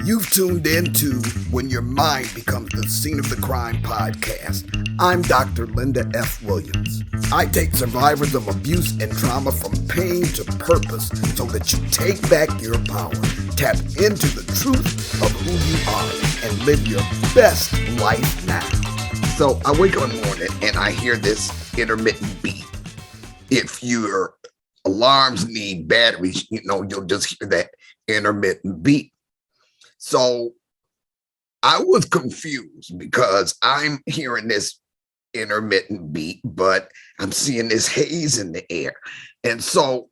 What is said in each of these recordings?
You've tuned in to When Your Mind Becomes the Scene of the Crime podcast. I'm Dr. Linda F. Williams. I take survivors of abuse and trauma from pain to purpose so that you take back your power, tap into the truth of who you are, and live your best life now. So I wake up in the morning and I hear this intermittent beep. If your alarms need batteries, you'll just hear that intermittent beep. So I was confused because I'm hearing this intermittent beat, but I'm seeing this haze in the air. And so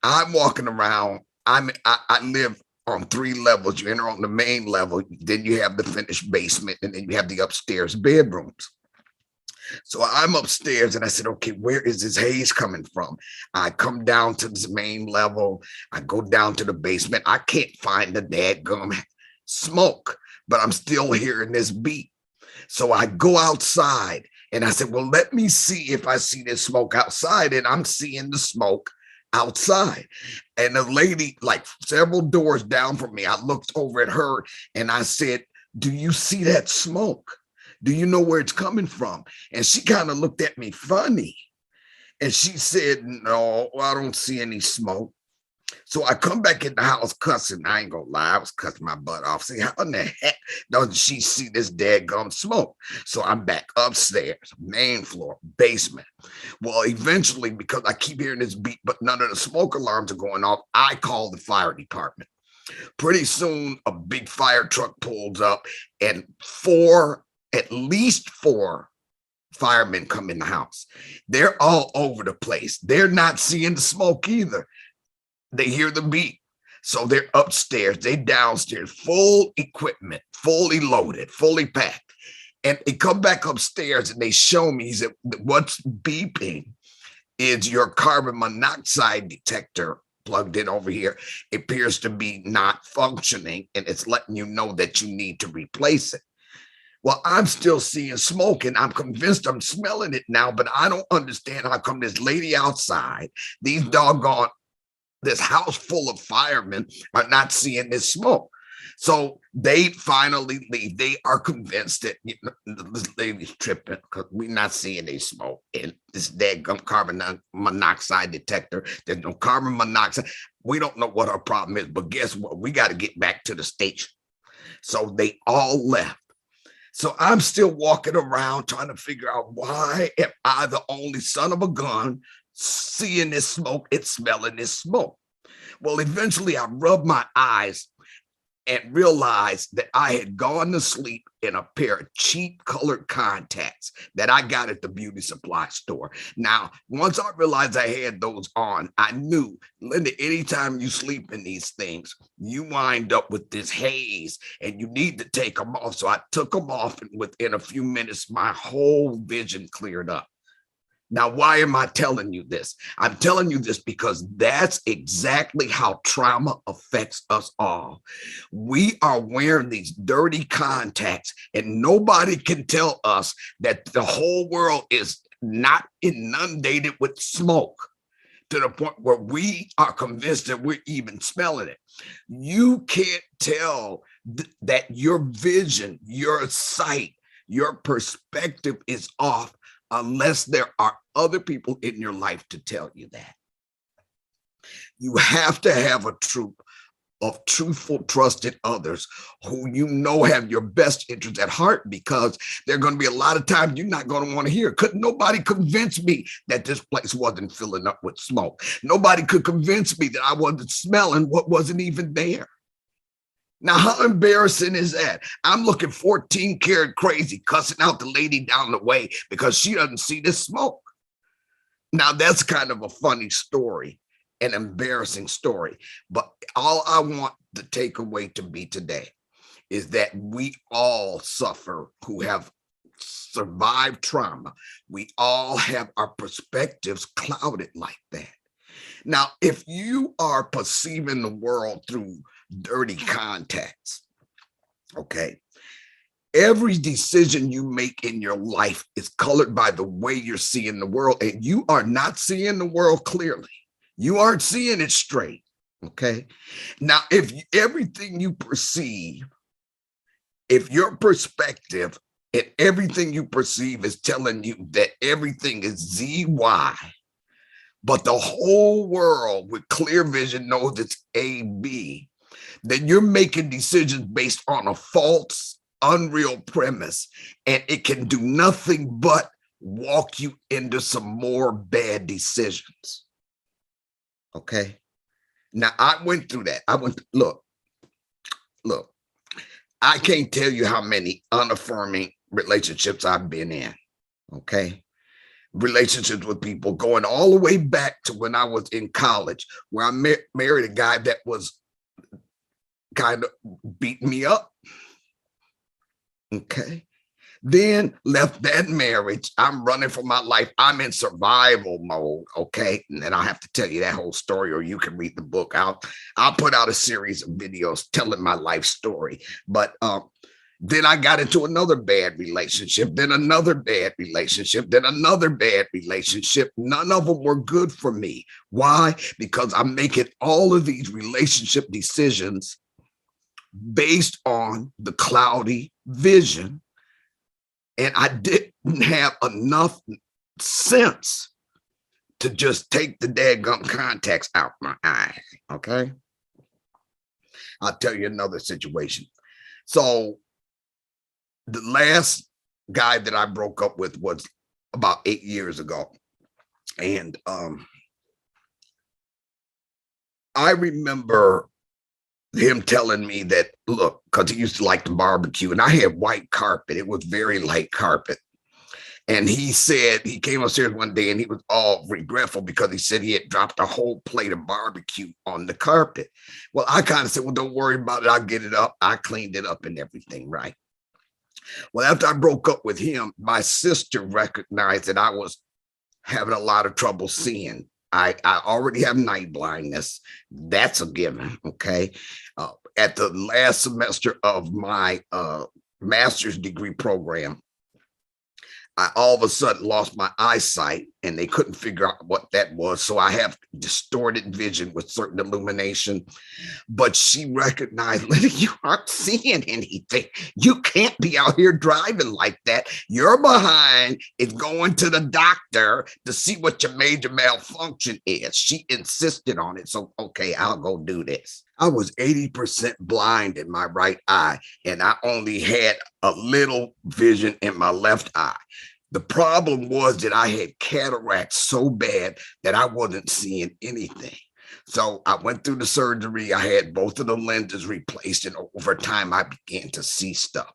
I'm walking around. I live on 3 levels. You enter on the main level, then you have the finished basement, and then you have the upstairs bedrooms. So I'm upstairs and I said, okay, where is this haze coming from? I come down to this main level. I go down to the basement. I can't find the dadgum smoke, but I'm still hearing this beat. So I go outside and I said, well, let me see if I see this smoke outside. And I'm seeing the smoke outside. And the lady, like several doors down from me, I looked over at her and I said, do you see that smoke? Do you know where it's coming from? And she kind of looked at me funny. And she said, no, I don't see any smoke. So I come back in the house cussing. I ain't gonna lie, I was cussing my butt off. See, how in the heck doesn't she see this dadgum smoke? So I'm back upstairs, main floor, basement. Well, eventually, because I keep hearing this beat, but none of the smoke alarms are going off, I call the fire department. Pretty soon, a big fire truck pulls up and at least four firemen come in the house. They're all over the place. They're not seeing the smoke either. They hear the beat. So they're upstairs, they downstairs, full equipment, fully loaded, fully packed. And they come back upstairs and they show me, he said, what's beeping is your carbon monoxide detector plugged in over here. It appears to be not functioning and it's letting you know that you need to replace it. Well, I'm still seeing smoke and I'm convinced I'm smelling it now, but I don't understand how come this lady outside, this house full of firemen are not seeing this smoke. So they finally leave. They are convinced that this lady's tripping because we're not seeing any smoke. And this dead carbon monoxide detector, there's no carbon monoxide. We don't know what our problem is, but guess what? We got to get back to the station. So they all left. So I'm still walking around trying to figure out why am I the only son of a gun seeing this smoke and smelling this smoke. Well, eventually I rubbed my eyes and realized that I had gone to sleep in a pair of cheap colored contacts that I got at the beauty supply store. Now, once I realized I had those on, I knew, Linda, anytime you sleep in these things, you wind up with this haze and you need to take them off. So I took them off and within a few minutes, my whole vision cleared up. Now, why am I telling you this? I'm telling you this because that's exactly how trauma affects us all. We are wearing these dirty contacts and nobody can tell us that the whole world is not inundated with smoke to the point where we are convinced that we're even smelling it. You can't tell that your vision, your sight, your perspective is off unless there are other people in your life to tell you that. You have to have a troop of truthful, trusted others who you know have your best interests at heart, because there are going to be a lot of times you're not going to want to hear. Couldn't nobody convince me that this place wasn't filling up with smoke. Nobody could convince me that I wasn't smelling what wasn't even there. Now, how embarrassing is that? I'm looking 14 karat crazy, cussing out the lady down the way because she doesn't see this smoke. Now, that's kind of a funny story, an embarrassing story. But all I want the takeaway to be today is that we all suffer who have survived trauma. We all have our perspectives clouded like that. Now, if you are perceiving the world through dirty contacts, okay, every decision you make in your life is colored by the way you're seeing the world, and you are not seeing the world clearly. You aren't seeing it straight. Okay. Now, if everything you perceive, if your perspective and everything you perceive is telling you that everything is ZY, but the whole world with clear vision knows it's AB, then you're making decisions based on a false, unreal premise, and it can do nothing but walk you into some more bad decisions. Okay. Now, I went through that. Look, I can't tell you how many unaffirming relationships I've been in. Okay. Relationships with people going all the way back to when I was in college, where I married a guy that was kind of beating me up. Okay. Then left that marriage. I'm running for my life. I'm in survival mode. Okay. And then I have to tell you that whole story, or you can read the book. I'll put out a series of videos telling my life story. But then I got into another bad relationship, then another bad relationship, then another bad relationship. None of them were good for me. Why? Because I'm making all of these relationship decisions based on the cloudy vision. And I didn't have enough sense to just take the daggum contacts out my eye. Okay. I'll tell you another situation. So the last guy that I broke up with was about 8 years ago. And I remember him telling me that, look, because he used to like to barbecue, and I had white carpet. It was very light carpet. And he said he came upstairs one day and he was all regretful because he said he had dropped a whole plate of barbecue on the carpet. Well, I kind of said, well, don't worry about it. I'll get it up. I cleaned it up and everything, right? Well, after I broke up with him, my sister recognized that I was having a lot of trouble seeing. I already have night blindness. That's a given. Okay. At the last semester of my master's degree program, I all of a sudden lost my eyesight, and they couldn't figure out what that was. So I have distorted vision with certain illumination. But she recognized, Linda, you aren't seeing anything. You can't be out here driving like that. You're behind is going to the doctor to see what your major malfunction is. She insisted on it. So, okay, I'll go do this. I was 80% blind in my right eye, and I only had a little vision in my left eye. The problem was that I had cataracts so bad that I wasn't seeing anything. So I went through the surgery. I had both of the lenses replaced, and over time, I began to see stuff.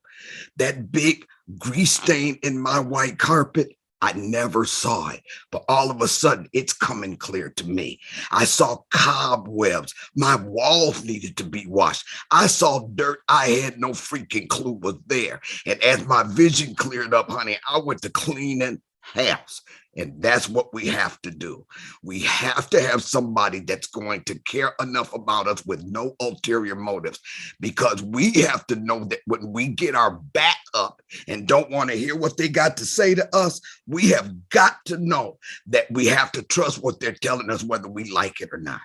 That big grease stain in my white carpet, I never saw it, but all of a sudden it's coming clear to me. I saw cobwebs. My walls needed to be washed. I saw dirt I had no freaking clue was there. And as my vision cleared up, honey, I went to cleaning house. And that's what we have to do. We have to have somebody that's going to care enough about us with no ulterior motives, because we have to know that when we get our back up and don't want to hear what they got to say to us, we have got to know that we have to trust what they're telling us, whether we like it or not,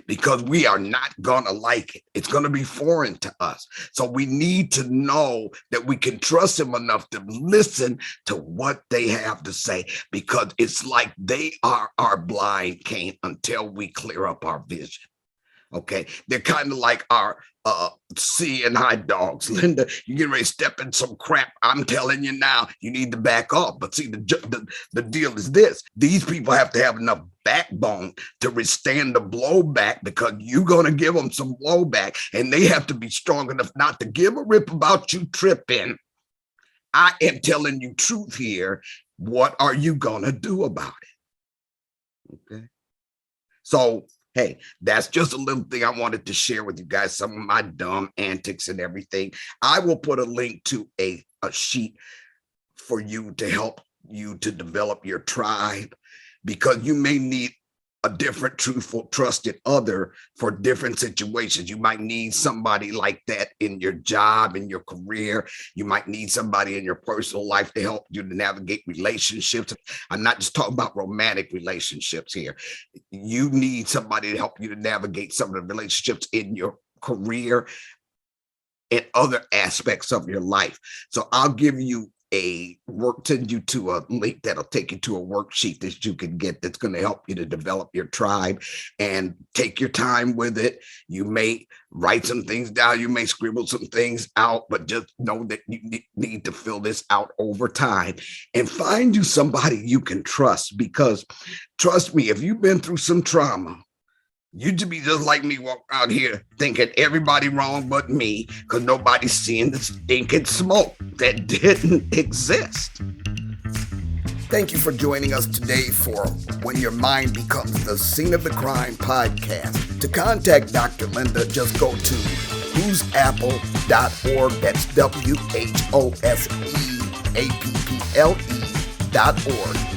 because we are not going to like it. It's going to be foreign to us. So we need to know that we can trust them enough to listen to what they have to say, because it's like they are our blind cane until we clear up our vision. Okay. They're kind of like our seeing eye dogs. Linda, you get ready to step in some crap. I'm telling you now, you need to back off. But see, the deal is this. These people have to have enough backbone to withstand the blowback, because you're going to give them some blowback, and they have to be strong enough not to give a rip about you tripping. I am telling you truth here. What are you going to do about it? Okay. So, hey, that's just a little thing I wanted to share with you guys, some of my dumb antics and everything. I will put a link to a sheet for you to help you to develop your tribe, because you may need a different, truthful, trusted other for different situations. You might need somebody like that in your job, in your career. You might need somebody in your personal life to help you to navigate relationships. I'm not just talking about romantic relationships here. You need somebody to help you to navigate some of the relationships in your career and other aspects of your life. So I'll give you send you to a link that'll take you to a worksheet that you can get that's going to help you to develop your tribe, and take your time with it. You may write some things down, you may scribble some things out, but just know that you need to fill this out over time and find you somebody you can trust, because trust me, if you've been through some trauma, you'd be just like me, walk out here thinking everybody wrong but me, because nobody's seeing the stinking smoke that didn't exist. Thank you for joining us today for When Your Mind Becomes the Scene of the Crime podcast. To contact Dr. Linda, just go to whoseapple.org. That's WHOSEAPPLE.org.